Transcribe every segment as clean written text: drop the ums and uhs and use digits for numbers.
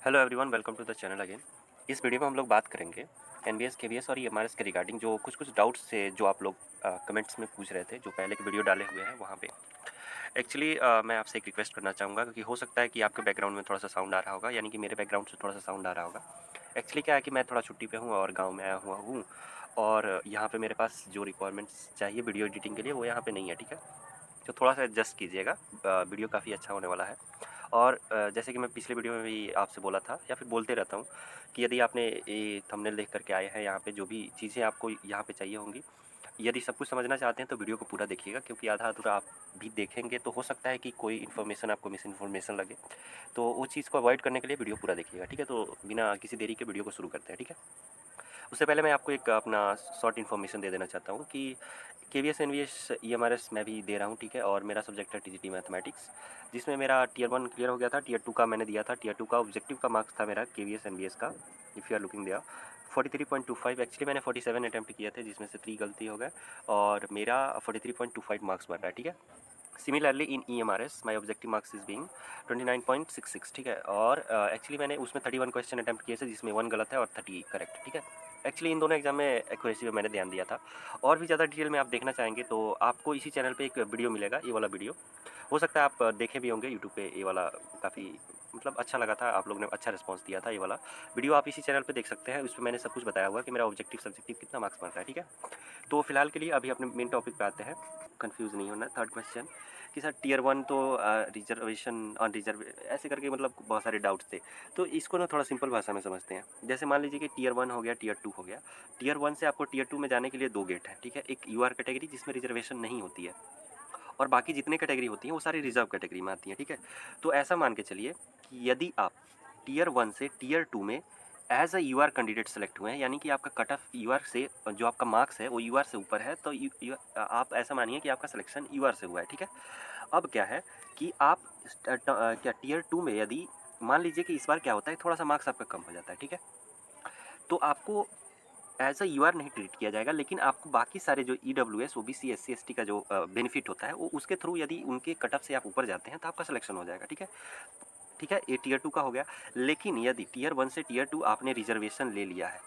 Hello everyone, welcome to the channel again. इस video में हम लोग बात करेंगे एनबीएस केवीएस और ईएमआरएस के रिगार्डिंग जो कुछ डाउट्स थे जो आप लोग कमेंट्स में पूछ रहे थे, जो पहले के वीडियो डाले हुए हैं वहाँ पे। एक्चुअली मैं आपसे एक रिक्वेस्ट करना चाहूँगा, क्योंकि हो सकता है कि आपके बैकग्राउंड में थोड़ा सा साउंड आ रहा होगा, यानी कि मेरे बैकग्राउंड से थोड़ा सा साउंड आ रहा होगा। एक्चुअली क्या है कि मैं थोड़ा छुट्टी पे हूँ और गाँव में आया हुआ हूँ, और यहाँ पे मेरे पास जो रिक्वायरमेंट्स चाहिए वीडियो एडिटिंग के लिए वो यहाँ पे नहीं है, ठीक है। तो थोड़ा सा एडजस्ट कीजिएगा, वीडियो काफ़ी अच्छा होने वाला है। और जैसे कि मैं पिछले वीडियो में भी आपसे बोला था या फिर बोलते रहता हूँ कि यदि आपने ये थंबनेल देख करके आए हैं, यहाँ पे जो भी चीज़ें आपको यहाँ पे चाहिए होंगी, यदि सब कुछ समझना चाहते हैं तो वीडियो को पूरा देखिएगा, क्योंकि आधा अधूरा आप भी देखेंगे तो हो सकता है कि कोई इन्फॉर्मेशन आपको मिस इन्फॉर्मेशन लगे। तो वो चीज़ को अवॉइड करने के लिए वीडियो पूरा देखिएगा, ठीक है। तो बिना किसी देरी के वीडियो को शुरू करते हैं, ठीक है। उससे पहले मैं आपको एक अपना शॉर्ट इन्फॉर्मेशन दे देना चाहता हूँ कि केवीएस एनवीएस ईएमआरएस मैं भी दे रहा हूँ, ठीक है। और मेरा सब्जेक्ट है टीजीटी मैथमेटिक्स, जिसमें मेरा टीयर 1 क्लियर हो गया था। टीयर 2 का मैंने दिया था। टीयर 2 का ऑब्जेक्टिव का मार्क्स था मेरा केवीएस एनवीएस का, if you are looking there, 43.25। Actually मैंने 47 अटैम्प्ट किए थे, जिसमें से 3 गलती हो गए, और मेरा 43.25 मार्क्स बन रहा है, ठीक है। Similarly in EMRS my objective marks is being 29.66, ठीक है। और एक्चुअली मैंने उसमें 31 क्वेश्चन अटैम्प्ट किए थे, जिसमें 1 गलत है और 30 करेक्ट, ठीक है। एक्चुअली इन दोनों एग्जाम में एक्यूरेसी पे मैंने ध्यान दिया था। और भी ज़्यादा डिटेल में आप देखना चाहेंगे तो आपको इसी चैनल पे एक वीडियो मिलेगा, ये वाला वीडियो। हो सकता है आप देखे भी होंगे यूट्यूब पे, ये वाला काफ़ी मतलब अच्छा लगा था, आप लोग ने अच्छा रिस्पांस दिया था। ये वाला वीडियो आप इसी चैनल पे देख सकते हैं, उसमें मैंने सब कुछ बताया हुआ है कि मेरा ऑब्जेक्टिव सब्जेक्टिव कितना मार्क्स बन रहा है, ठीक है। तो फिलहाल के लिए अभी अपने मेन टॉपिक पे आते हैं, कंफ्यूज नहीं होना। थर्ड क्वेश्चन कि सर टीयर 1 तो रिजर्वेशन अनरिजर्व ऐसे करके मतलब बहुत सारे डाउट्स थे। तो इसको ना थोड़ा सिंपल भाषा में समझते हैं। जैसे मान लीजिए कि टीयर 1 हो गया, टीयर 2 हो गया। टीयर 1 से आपको टीयर 2 में जाने के लिए 2 गेट हैं, ठीक है। एक यूआर कैटेगरी जिसमें रिजर्वेशन नहीं होती है, और बाकी जितने कैटेगरी होती हैं वो सारी रिजर्व कैटेगरी में आती हैं, ठीक है। तो ऐसा मान के चलिए कि यदि आप टीयर 1 से टीयर 2 में as a UR candidate select हुए हैं, यानी कि आपका कट ऑफ यूआर से जो आपका मार्क्स है वो यूआर से ऊपर है, तो आप ऐसा मानिए कि आपका सिलेक्शन यूआर से हुआ है, ठीक है। अब क्या है कि आप क्या टीयर 2 में यदि मान लीजिए कि इस बार क्या होता है, थोड़ा सा मार्क्स आपका कम हो जाता है, ठीक है। तो आपको एज अ यूआर नहीं ट्रीट किया जाएगा, लेकिन आपको बाकी सारे जो ईडब्ल्यूएस ओबीसी एससी एसटी का जो बेनिफिट होता है वो उसके थ्रू यदि उनके कट ऑफ से आप ऊपर जाते हैं तो आपका सिलेक्शन हो जाएगा, ठीक है। ठीक है, ये टीयर 2 का हो गया। लेकिन यदि टीयर 1 से टीयर 2 आपने रिजर्वेशन ले लिया है,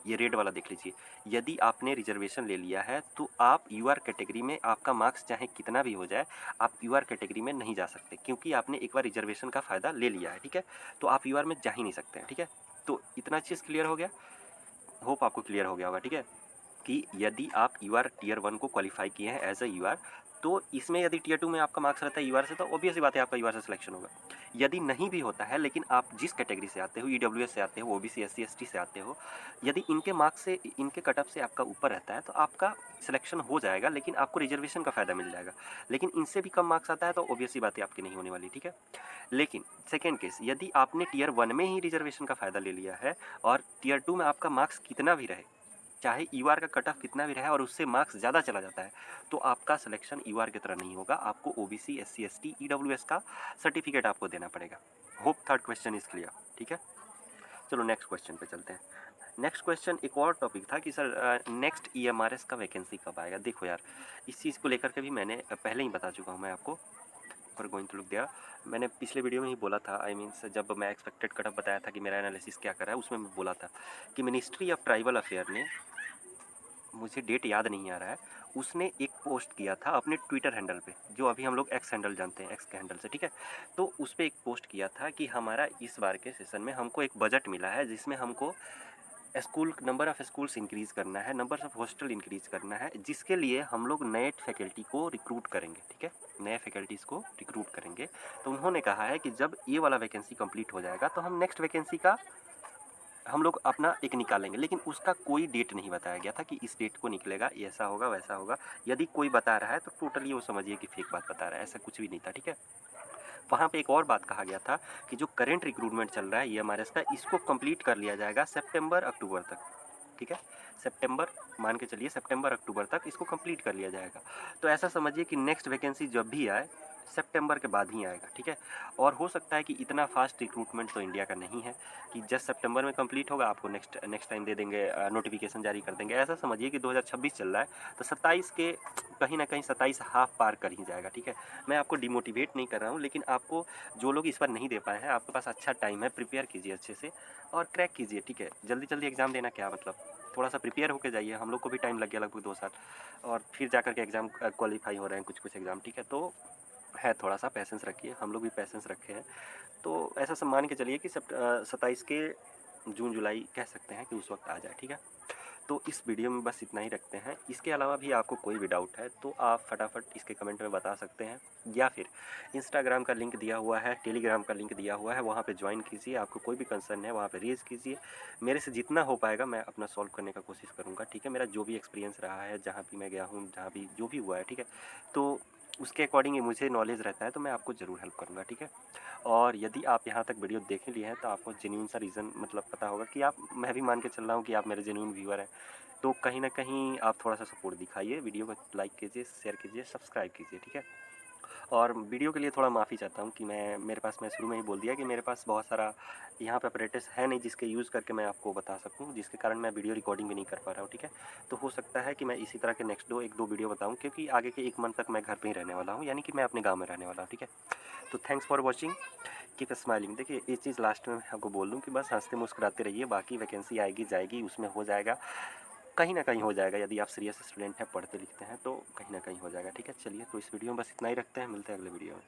ये रेड वाला देख लीजिए, यदि आपने रिजर्वेशन ले लिया है तो आप यूआर कैटेगरी में आपका मार्क्स चाहे कितना भी हो जाए, आप यूआर कैटेगरी में नहीं जा सकते, क्योंकि आपने एक बार रिजर्वेशन का फ़ायदा ले लिया है, ठीक है। तो आप यूआर में जा ही नहीं सकते हैं, ठीक है। तो इतना चीज़ क्लियर हो गया, होप आपको क्लियर हो गया होगा, ठीक है। कि यदि आप यूआर टीयर 1 को क्वालिफाई किए हैं एज अ यूआर, तो इसमें यदि टीयर 2 में आपका मार्क्स रहता है यूआर से, तो ऑब्वियस सी बात है आपका यूआर से सिलेक्शन होगा। यदि नहीं भी होता है, लेकिन आप जिस कैटेगरी से आते हो, ईडब्ल्यूएस से आते हो, ओबीसी एससी एसटी से आते हो, यदि इनके मार्क्स से इनके कट ऑफ से आपका ऊपर रहता है तो आपका सिलेक्शन हो जाएगा, लेकिन आपको रिजर्वेशन का फ़ायदा मिल जाएगा। लेकिन इनसे भी कम मार्क्स आता है तो ऑब्वियस सी बात है आपकी नहीं होने वाली, ठीक है। लेकिन सेकेंड केस, यदि आपने टीयर 1 में ही रिजर्वेशन का फ़ायदा ले लिया है और टीयर 2 में आपका मार्क्स कितना भी रहे, चाहे यूआर का कट ऑफ कितना भी रहा है और उससे मार्क्स ज़्यादा चला जाता है, तो आपका सिलेक्शन यूआर की तरह नहीं होगा, आपको ओबीसी एससी एसटी ईडब्ल्यूएस का सर्टिफिकेट आपको देना पड़ेगा। Hope third question is clear, ठीक है। चलो नेक्स्ट क्वेश्चन पे चलते हैं। नेक्स्ट क्वेश्चन एक और टॉपिक था कि सर नेक्स्ट ईएमआरएस का वैकेंसी कब आएगा। देखो यार, इस चीज़ को लेकर के भी मैंने पहले ही बता चुका हूँ मैं आपको, फॉर गोइंग टू लुक दिया। मैंने पिछले वीडियो में ही बोला था, आई मीन्स जब मैं एक्सपेक्टेड कट ऑफ बताया था कि मेरा एनालिसिस क्या कर रहा है, उसमें मैं बोला था कि मिनिस्ट्री ऑफ ट्राइबल अफेयर ने, मुझे डेट याद नहीं आ रहा है, उसने एक पोस्ट किया था अपने ट्विटर हैंडल पे, जो अभी हम लोग एक्स हैंडल जानते हैं, एक्स के हैंडल से, ठीक है। तो उस पर एक पोस्ट किया था कि हमारा इस बार के सेशन में हमको एक बजट मिला है, जिसमें हमको school number of schools increase करना है, नंबर ऑफ़ हॉस्टल इंक्रीज़ करना है, जिसके लिए हम लोग नए फैकल्टी को रिक्रूट करेंगे, ठीक है। नए फैकल्टीज़ को रिक्रूट करेंगे। तो उन्होंने कहा है कि जब ये वाला वैकेंसी कंप्लीट हो जाएगा तो हम नेक्स्ट वैकेंसी का हम लोग अपना एक निकालेंगे, लेकिन उसका कोई डेट नहीं बताया गया था कि इस डेट को निकलेगा, ऐसा होगा वैसा होगा। यदि कोई बता रहा है तो टोटली वो समझिए कि फेक बात बता रहा है, ऐसा कुछ भी नहीं था, ठीक है। वहाँ पे एक और बात कहा गया था कि जो करंट रिक्रूटमेंट चल रहा है ईएमआरएस का, इसको कंप्लीट कर लिया जाएगा सितंबर अक्टूबर तक, ठीक है। सितंबर मान के चलिए, सितंबर अक्टूबर तक इसको कंप्लीट कर लिया जाएगा। तो ऐसा समझिए कि नेक्स्ट वैकेंसी जब भी आए, सितंबर के बाद ही आएगा, ठीक है। और हो सकता है कि इतना फास्ट रिक्रूटमेंट तो इंडिया का नहीं है कि जस्ट सितंबर में कंप्लीट होगा, आपको नेक्स्ट नेक्स्ट टाइम दे देंगे, नोटिफिकेशन जारी कर देंगे। ऐसा समझिए कि 2026 चल रहा है, तो 27 के कहीं ना कहीं 27 हाफ पार कर ही जाएगा, ठीक है। मैं आपको डिमोटिवेट नहीं कर रहा हूँ, लेकिन आपको जो लोग इस बार नहीं दे पाए हैं, आपके पास अच्छा टाइम है, प्रिपेयर कीजिए अच्छे से और क्रैक कीजिए, ठीक है। जल्दी जल्दी एग्ज़ाम देना क्या मतलब, थोड़ा सा प्रिपेयर होकर जाइए। हम लोग को भी टाइम लग गया लगभग 2 साल, और फिर जा कर के एग्ज़ाम क्वालिफाई हो रहे हैं कुछ कुछ एग्ज़ाम, ठीक है। तो है, थोड़ा सा पैसेंस रखिए, हम लोग भी पैसेंस रखे हैं। तो ऐसा सब मान के चलिए कि 27 के जून जुलाई कह सकते हैं कि उस वक्त आ जाए, ठीक है। तो इस वीडियो में बस इतना ही रखते हैं। इसके अलावा भी आपको कोई भी डाउट है तो आप फटाफट इसके कमेंट में बता सकते हैं, या फिर इंस्टाग्राम का लिंक दिया हुआ है, टेलीग्राम का लिंक दिया हुआ है, वहाँ पे ज्वाइन कीजिए। आपको कोई भी कंसर्न है वहाँ पे रेज़ कीजिए, मेरे से जितना हो पाएगा मैं अपना सॉल्व करने का कोशिश करूँगा, ठीक है। मेरा जो भी एक्सपीरियंस रहा है, जहाँ भी मैं गया हूँ, जहाँ भी जो भी हुआ है, ठीक है, तो उसके अकॉर्डिंग ही मुझे नॉलेज रहता है, तो मैं आपको ज़रूर हेल्प करूँगा, ठीक है। और यदि आप यहाँ तक वीडियो देख ही लिए हैं तो आपको जेन्युइन सा रीज़न मतलब पता होगा कि आप, मैं भी मान के चल रहा हूँ कि आप मेरे जेन्युइन व्यूअर हैं। तो कहीं न कहीं आप थोड़ा-सा सपोर्ट दिखाइए, वीडियो को लाइक कीजिए, शेयर कीजिए, सब्सक्राइब कीजिए, ठीक है? और वीडियो के लिए थोड़ा माफ़ी चाहता हूँ कि मेरे पास, मैं शुरू में ही बोल दिया कि मेरे पास बहुत सारा यहाँ पे अपरेटस है नहीं जिसके यूज़ करके मैं आपको बता सकूँ, जिसके कारण मैं वीडियो रिकॉर्डिंग भी नहीं कर पा रहा हूँ, ठीक है? तो हो सकता है कि मैं इसी तरह के नेक्स्ट 1-2 वीडियो बताऊँ, क्योंकि आगे के 1 मंथ तक मैं घर पे ही रहने वाला हूँ, यानी कि मैं अपने गाँव में रहने वाला हूँ, ठीक है? तो thanks for watching, keep smiling. देखिए, एक चीज़ लास्ट में मैं आपको बोल दूँ कि बस हँसते मुस्कुराते रहिए, बाकी वैकेंसी आएगी, जाएगी, उसमें हो जाएगा, कहीं न कहीं हो जाएगा। यदि आप सीरियस स्टूडेंट हैं, पढ़ते लिखते हैं, तो कहीं न कहीं हो जाएगा, ठीक है? चलिए, तो इस वीडियो में बस इतना ही रखते हैं, मिलते हैं अगले वीडियो में।